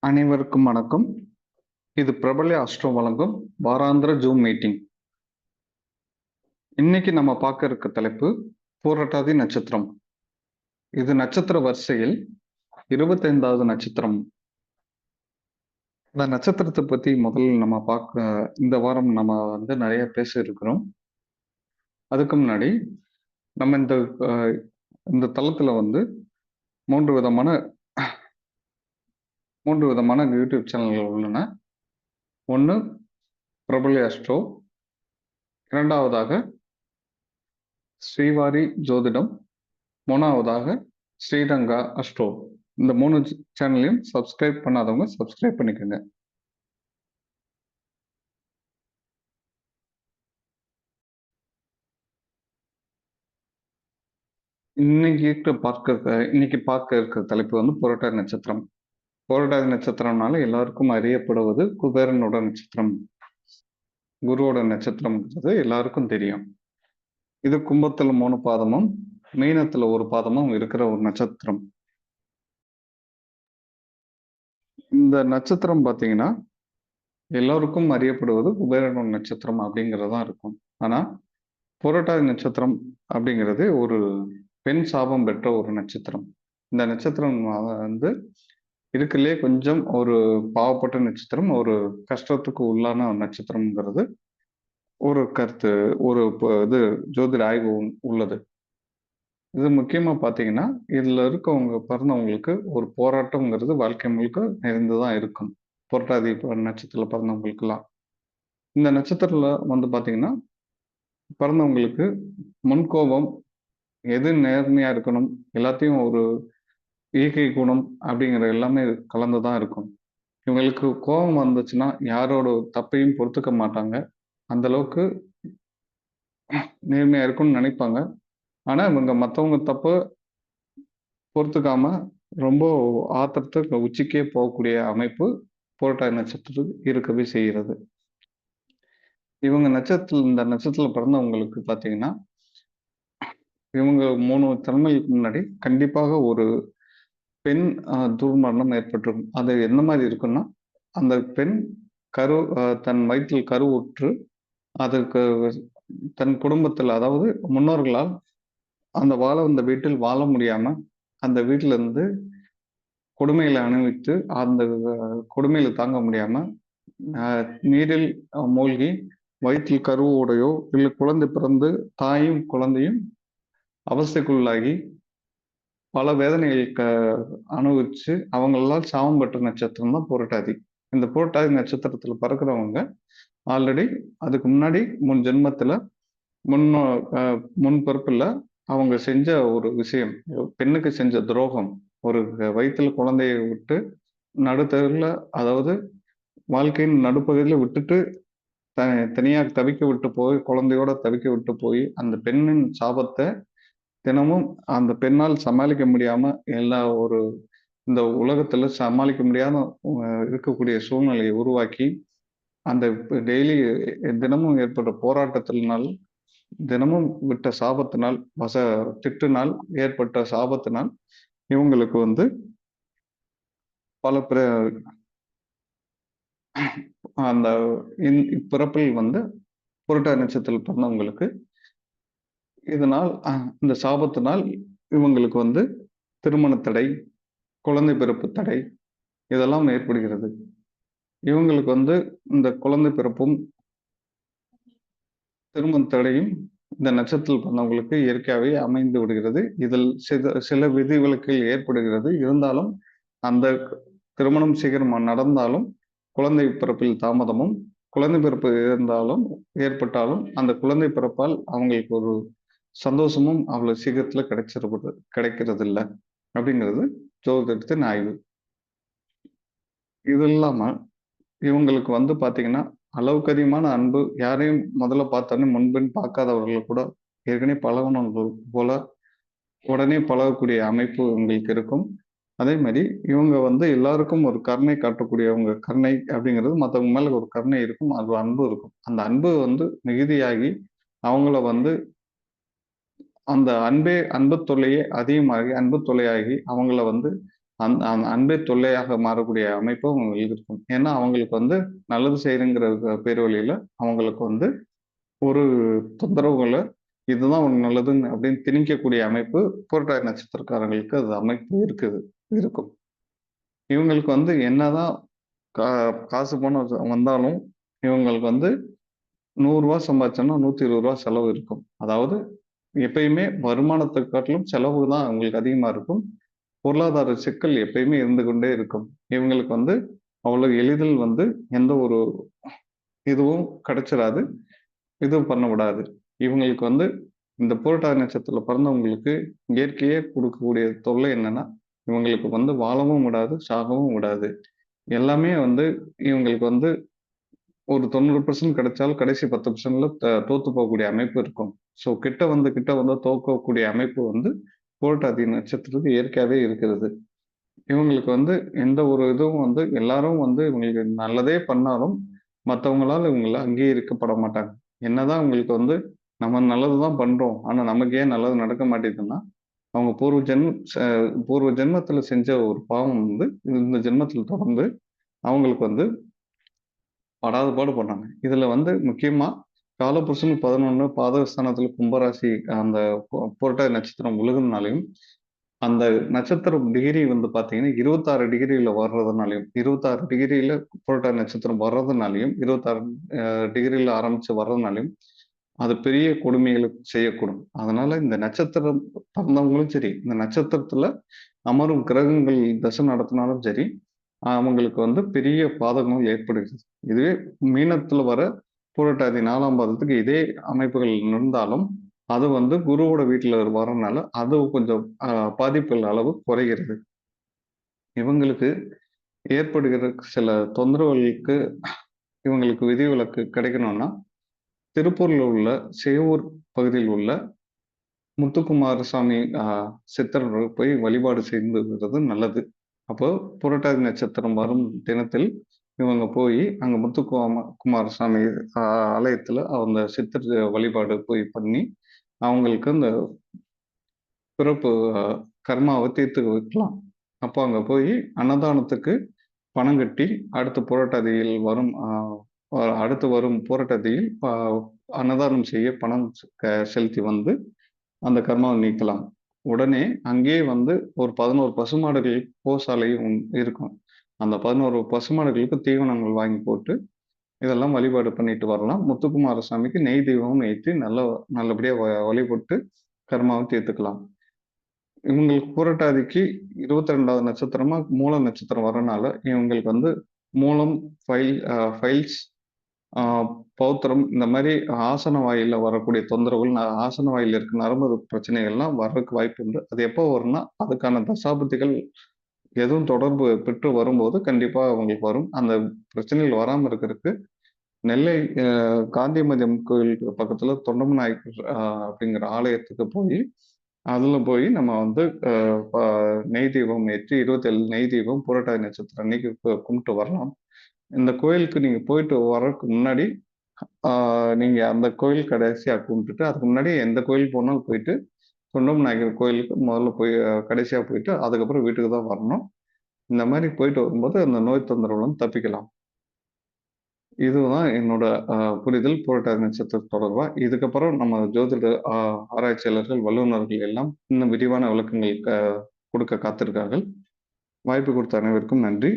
அனைவருக்கும் வணக்கம். இது பிரபல அஸ்ட்ரோ வழங்கும் வாராந்திர ஜூம் மீட்டிங். இன்னைக்கு நம்ம பார்க்க இருக்க தலைப்பு பூரட்டாதி நட்சத்திரம். இது நட்சத்திர வரிசையில் 25வது நட்சத்திரம். இந்த நட்சத்திரத்தை பத்தி முதல்ல நம்ம இந்த வாரம் நம்ம நிறைய பேச இருக்கிறோம். அதுக்கு முன்னாடி நம்ம இந்த தளத்துல மூன்று விதமான யூடியூப் சேனல்கள் உள்ளன. ஒன்று பிரபல அஸ்ட்ரோ, இரண்டாவதாக ஸ்ரீவாரி ஜோதிடம், மூணாவதாக ஸ்ரீரங்கா அஸ்ட்ரோ. இந்த 3 சேனலையும் சப்ஸ்கிரைப் பண்ணாதவங்க சப்ஸ்கிரைப் பண்ணிக்கோங்க. இன்னைக்கு பார்க்க இருக்கிற தலைப்பு புரட்டாதி நட்சத்திரம். புரட்டாதி நட்சத்திரம்னால எல்லாருக்கும் அறியப்படுவது குபேரனோட நட்சத்திரம், குருவோட நட்சத்திரம்ங்கிறது எல்லாருக்கும் தெரியும். இது கும்பத்துல 3 பாதமும் மீனத்துல 1 பாதமும் இருக்கிற ஒரு நட்சத்திரம். இந்த நட்சத்திரம் பார்த்தீங்கன்னா எல்லோருக்கும் அறியப்படுவது குபேரனோட நட்சத்திரம் அப்படிங்கிறதான் இருக்கும். ஆனா புரட்டாதி நட்சத்திரம் அப்படிங்கிறது ஒரு பெண் சாபம் பெற்ற ஒரு நட்சத்திரம். இந்த நட்சத்திரம் இருக்குல்லே கொஞ்சம் ஒரு பாவப்பட்ட நட்சத்திரம், ஒரு கஷ்டத்துக்கு உள்ளான நட்சத்திரம்ங்கிறது ஒரு கருத்து, ஒரு இது ஜோதிட ஆய்வு உள்ளது. இது முக்கியமா பார்த்தீங்கன்னா இதுல பிறந்தவங்களுக்கு ஒரு போராட்டம்ங்கிறது வாழ்க்கை முழுக்க நிறைந்துதான் இருக்கும். புரட்டாதி நட்சத்திரத்துல பிறந்தவங்களுக்கெல்லாம் இந்த நட்சத்திரத்துல பார்த்தீங்கன்னா பிறந்தவங்களுக்கு முன்கோபம், எது நேர்மையா இருக்கணும், எல்லாத்தையும் ஒரு ஈகை குணம் அப்படிங்கிற எல்லாமே கலந்துதான் இருக்கும். இவங்களுக்கு கோபம் வந்துச்சுன்னா யாரோட தப்பையும் பொறுத்துக்க மாட்டாங்க. அந்த அளவுக்கு நேர்மையா இருக்கும்னு நினைப்பாங்க. ஆனா இவங்க மற்றவங்க தப்ப பொறுத்துக்காம ரொம்ப ஆத்திரத்துக்கு உச்சிக்கே போகக்கூடிய அமைப்பு புரட்டாதி நட்சத்திரத்துக்கு இருக்கவே செய்கிறது. இவங்க இந்த நட்சத்திரத்துல பிறந்தவங்களுக்கு பார்த்தீங்கன்னா இவங்க 3 தலைமுறைக்கு முன்னாடி கண்டிப்பாக ஒரு பெண் துர்மரணம் ஏற்பட்டிருக்கும். அது என்ன மாதிரி இருக்குன்னா, அந்த பெண் தன் வயிற்றில் கருவுற்று அதற்கு தன் குடும்பத்தில், அதாவது முன்னோர்களால் அந்த வந்த வீட்டில் வாழ முடியாம அந்த வீட்டில இருந்து கொடுமைகளை அனுபவித்து அந்த கொடுமையில தாங்க முடியாம நீரில் மூழ்கி வயிற்றில் கருவோடையோ இல்லை குழந்தை பிறந்து தாயும் குழந்தையும் அவஸ்தைக்குள்ளாகி பல வேதனைகள் அனுபவிச்சு அவங்களால் சாபம் பெற்ற நட்சத்திரம் தான் புரட்டாதி. இந்த புரட்டாதி நட்சத்திரத்துல பிறக்கிறவங்க ஆல்ரெடி அதுக்கு முன்னாடி முன் ஜென்மத்துல முன் பிறப்புல அவங்க செஞ்ச ஒரு விஷயம், பெண்ணுக்கு செஞ்ச துரோகம், ஒரு வயிற்றுல குழந்தையை விட்டு நடுத்தருல, அதாவது வாழ்க்கையின் நடுப்பகுதியில விட்டுட்டு தனியா தவிக்க விட்டு போய், குழந்தையோட தவிக்க விட்டு போய் அந்த பெண்ணின் சாபத்தை தினமும் அந்த பெண்ணால் சமாளிக்க முடியாம இந்த உலகத்துல சமாளிக்க முடியாத இருக்கக்கூடிய சூழ்நிலையை உருவாக்கி அந்த டெய்லி தினமும் ஏற்பட்ட போராட்டத்தினால், தினமும் விட்ட சாபத்தினால், திட்டுனால் ஏற்பட்ட சாபத்தினால் இவங்களுக்கு பல அந்த பிறப்பில் புரட்டாதி நட்சத்திரத்தில் பிறந்தவங்களுக்கு இதனால் இந்த சாபத்தினால் இவங்களுக்கு திருமண தடை, குழந்தை பிறப்பு தடை இதெல்லாம் ஏற்படுகிறது. இவங்களுக்கு இந்த குழந்தை பிறப்பும் திருமண தடையும் இந்த நட்சத்திரத்தில் பிறந்தவங்களுக்கு இயற்கையாகவே அமைந்து விடுகிறது. இதில் சில விதிவிலக்குகள் ஏற்படுகிறது. இருந்தாலும் அந்த திருமணம் சீக்கிரம் நடந்தாலும் குழந்தை பிறப்பில் தாமதமும், குழந்தை பிறப்பு ஏற்பட்டாலும் அந்த குழந்தை பிறப்பால் அவங்களுக்கு ஒரு சந்தோஷமும் அவ்வளவு சீக்கிரத்துல கிடைக்கிறது இல்லை அப்படிங்கிறது ஜோதிடத்தின் ஆய்வு. இது இல்லாம இவங்களுக்கு பாத்தீங்கன்னா அளவுக்கு அதிகமான அன்பு, யாரையும் முதல்ல பார்த்தோன்னே முன்பின் பார்க்காதவர்கள் கூட ஏற்கனவே பழகினவர்கள் போல உடனே பழகக்கூடிய அமைப்பு இவங்களுக்கு இருக்கும். அதே மாதிரி இவங்க எல்லாருக்கும் ஒரு கருணை காட்டக்கூடியவங்க. கருணை அப்படிங்கிறது மற்றவங்க மேல ஒரு கருணை இருக்கும், அது அன்பு இருக்கும். அந்த அன்பு மிகுதியாகி அவங்கள அந்த அன்பு தொல்லையே அதிகமாகி, அன்பு தொல்லையாகி அவங்கள அந்த அந்த அன்பே தொல்லையாக மாறக்கூடிய அமைப்பு அவங்களுக்கு இருக்கும். ஏன்னா, அவங்களுக்கு வந்து நல்லது செய்றேங்கிற பேர் வழியில அவங்களுக்கு வந்து ஒரு தொந்தரவுகள இதுதான் உனக்கு நல்லதுன்னு அப்படின்னு திணிக்கக்கூடிய அமைப்பு புரட்டாதி நட்சத்திரக்காரங்களுக்கு அது அமைப்பு இருக்கும். இவங்களுக்கு வந்து என்னதான் கா காசு பணம் வந்தாலும், இவங்களுக்கு வந்து ரூ. 100 சம்பாதிச்சோம்னா ரூ. 120 செலவு இருக்கும். அதாவது எப்பயுமே வருமானத்த காட்டிலும் செலவு தான் அவங்களுக்கு அதிகமா இருக்கும். பொருளாதார சிக்கல் எப்பயுமே இருந்து கொண்டே இருக்கும். இவங்களுக்கு வந்து அவ்வளவு எளிதில் வந்து எந்த ஒரு இதுவும் கிடைச்சிராது. இதுவும் பண்ண விடாது. இவங்களுக்கு வந்து இந்த புரட்டாதி நட்சத்திரத்தில பிறந்தவங்களுக்கு இயற்கையே குடுக்கக்கூடிய தொல்லை என்னன்னா, இவங்களுக்கு வந்து வாழவும் விடாது, சாகவும் விடாது. எல்லாமே வந்து இவங்களுக்கு வந்து ஒரு 90% கிடைச்சாலும் கடைசி 10%ல தோத்து போகக்கூடிய அமைப்பு இருக்கும். ஸோ கிட்ட வந்து தோற்கக்கூடிய அமைப்பு வந்து புரட்டாதி நட்சத்திரத்துக்கு இயற்கையாவே இருக்கிறது. இவங்களுக்கு வந்து எந்த ஒரு இதுவும் வந்து எல்லாரும் வந்து இவங்களுக்கு நல்லதே பண்ணாலும், மத்தவங்களால இவங்கள அங்கீகரிக்கப்பட மாட்டாங்க. என்னதான் இவங்களுக்கு வந்து நம்ம நல்லது தான் பண்றோம். ஆனா நமக்கு ஏன் நல்லது நடக்க மாட்டேங்குதுன்னா, அவங்க பூர்வ ஜென்மத்தில செஞ்ச ஒரு பாவம் வந்து இந்த ஜென்மத்தில தொடர்ந்து அவங்களுக்கு வந்து படாத பாடு படுறாங்க. இதுல வந்து முக்கியமா காலபுருஷன் 11 பாதகஸ்தானத்தில கும்பராசி அந்த புரட்டாதி நட்சத்திரம் விழுகுறதுனாலயும், அந்த நட்சத்திரம் டிகிரி வந்து பார்த்தீங்கன்னா, 26 டிகிரில வர்றதுனாலயும், 26 டிகிரில புரட்டாதி நட்சத்திரம் வர்றதுனாலயும், 26 டிகிரில ஆரம்பிச்சு வர்றதுனாலயும், அது பெரிய கொடுமைகள செய்யக்கூடும். அதனால இந்த நட்சத்திரம் பிறந்தவங்களும் சரி, இந்த நட்சத்திரத்தில அமரும் கிரகங்கள் தசை நடத்தினாலும் சரி, அவங்களுக்கு வந்து பெரிய பாதகங்கள் ஏற்படுகிறது. இதுவே மீனத்தில வர பூரட்டாதி 4ஆம் பாதத்துக்கு இதே அமைப்புகள் இருந்தாலும், அது வந்து குருவோட வீட்ல வரனால, அது கொஞ்சம் பாதிப்புகள் அளவு குறைகிறது. இவங்களுக்கு ஏற்படுகிற சில தொந்தரவுகளுக்கு இவங்களுக்கு விதிவிலக்கு கிடைக்கணும்னா, திருப்பூர்ல உள்ள சேவூர் பகுதியில் உள்ள முத்துக்குமாரசாமி சித்தர் போய் வழிபாடு செய்து வருவது நல்லது. அப்போ புரட்டாதி நட்சத்திரம் வரும் தினத்தில் இவங்க போயி அங்க குமாரசாமி ஆலயத்துல அந்த சித்தர் வழிபாடு போய் பண்ணி, அவங்களுக்கு அந்த பிறப்பு கர்மாவ தீர்த்து வைக்கலாம். அப்போ அங்க போயி அன்னதானத்துக்கு பணம் கட்டி, அடுத்து வரும் புரட்டாதியில் அன்னதானம் செய்ய பணம் செலுத்தி வந்து அந்த கர்மாவை நீக்கலாம். உடனே அங்கேயே வந்து ஒரு 11 பசுமாடுகள் கோசாலை இருக்கும். அந்த 11 பசுமாடுகளுக்கு தீவனங்கள் வாங்கி போட்டு, இதெல்லாம் வழிபாடு பண்ணிட்டு வரலாம். முத்துக்குமாரசாமிக்கு நெய் தீபமும் ஏத்தி நல்லபடியா வழிபட்டு கர்மாவ தீர்த்துக்கலாம். இவங்களுக்கு புரட்டாதிக்கு 22வது நட்சத்திரமா மூல நட்சத்திரம் வரனால, இவங்களுக்கு வந்து மூலம், ஃபைல்ஸ், ஆ பௌத்திரம் இந்த மாரி ஆசன வாயில்ல வரக்கூடிய தொந்தரவுகள், ஆசன வாயில்ல இருக்க நரம்பு பிரச்சனைகள்லாம் வர்றதுக்கு வாய்ப்பு உண்டு. அது எப்போ வரும்னா, அதுக்கான தசாபுத்திகள் எதுவும் தொடர்பு பெற்று வரும்போது கண்டிப்பா அவங்களுக்கு வரும். அந்த பிரச்சனைகள் வராம இருக்கறதுக்கு நெல்லை காந்திமதியம் கோயிலுக்கு பக்கத்துல தொண்டமநாயக்கர் அப்படிங்கிற ஆலயத்துக்கு போயி, அதுல போய் நம்ம வந்து அ ப நெய் தீபம் ஏற்றி 27 நெய் தீபம் புரட்டாதி நட்சத்திரம் அன்னைக்கு கும்பிட்டு வரலாம். இந்த கோயிலுக்கு நீங்க போயிட்டு வர்றதுக்கு முன்னாடி நீங்க அந்த கோயில் கடைசியா கும்பிட்டுட்டு, அதுக்கு முன்னாடி எந்த கோயில் போனாலும் போயிட்டு, தொண்டம் நாயக்கர் கோயிலுக்கு முதல்ல போய் கடைசியா போயிட்டு, அதுக்கப்புறம் வீட்டுக்கு தான் வரணும். இந்த மாரி போயிட்டு வரும்போது, அந்த நோய் தொந்தரவுலருந்து தப்பிக்கலாம். இதுதான் என்னோட புரிதல் புரட்டாதி நட்சத்திரம் தொடர்பா. இதுக்கப்புறம் நம்ம ஜோதிட ஆராய்ச்சியாளர்கள், வல்லுநர்கள் எல்லாம் இன்னும் விரிவான விளக்கங்கள் குடுக்க காத்திருக்கார்கள். வாய்ப்பு கொடுத்த அனைவருக்கும் நன்றி.